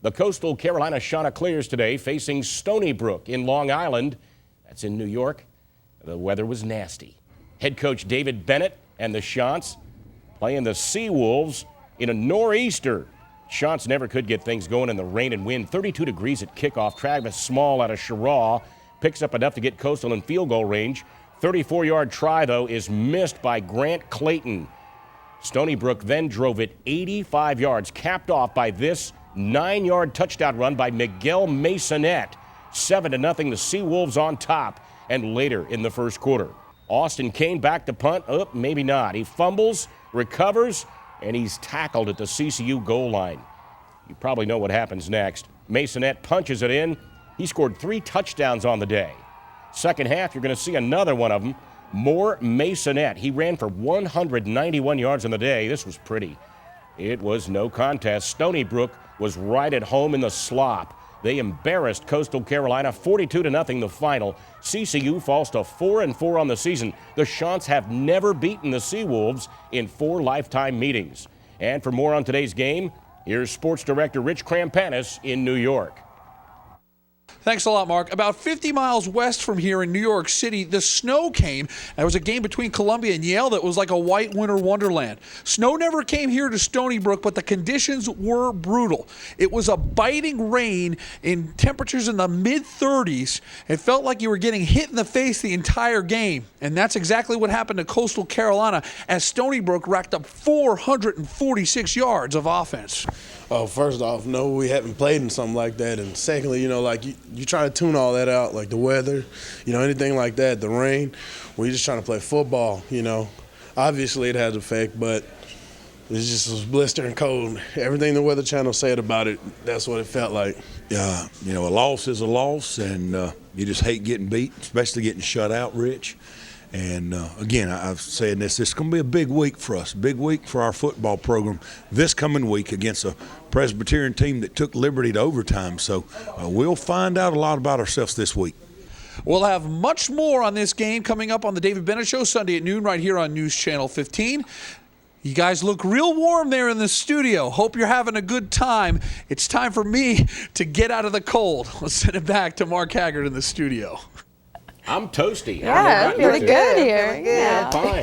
The Coastal Carolina Chanticleers today facing Stony Brook in Long Island. That's in New York. The weather was nasty. Head coach David Bennett and the Chants playing the Seawolves in a nor'easter. Chants never could get things going in the rain and wind. 32 degrees at kickoff. Travis Small out of Cheraw picks up enough to get Coastal in field goal range. 34-yard try, though, is missed by Grant Clayton. Stony Brook then drove it 85 yards, capped off by this 9-yard touchdown run by Miguel Masonette. 7-0, the Seawolves on top. And later in the first quarter, Austin Kane back to punt. Oh, maybe not. He fumbles, recovers, and he's tackled at the CCU goal line. You probably know what happens next. Masonette punches it in. He scored 3 touchdowns on the day. Second half, you're going to see another one of them. More Masonette. He ran for 191 yards on the day. This was pretty. It was no contest. Stony Brook was right at home in the slop. They embarrassed Coastal Carolina 42-0 the final. CCU falls to 4-4 on the season. The Chants have never beaten the Seawolves in 4 lifetime meetings. And for more on today's game, here's Sports Director Rich Krampanis in New York. Thanks a lot, Mark. About 50 miles west from here in New York City, the snow came. There was a game between Columbia and Yale that was like a white winter wonderland. Snow never came here to Stony Brook, but the conditions were brutal. It was a biting rain in temperatures in the mid-30s. It felt like you were getting hit in the face the entire game. And that's exactly what happened to Coastal Carolina as Stony Brook racked up 446 yards of offense. Oh, first off, no, we haven't played in something like that. And secondly, like you try to tune all that out, like the weather, anything like that, the rain. We're just trying to play football, Obviously it has effect, but it was blistering cold. Everything the Weather Channel said about it, that's what it felt like. A loss is a loss, and you just hate getting beat, especially getting shut out, Rich. And again, I've said this is going to be a big week for us, big week for our football program this coming week against a Presbyterian team that took Liberty to overtime. So we'll find out a lot about ourselves this week. We'll have much more on this game coming up on the David Bennett Show Sunday at noon right here on News Channel 15. You guys look real warm there in the studio. Hope you're having a good time. It's time for me to get out of the cold. Let's send it back to Mark Haggard in the studio. I'm toasty. Yeah, pretty good here. Yeah, fine.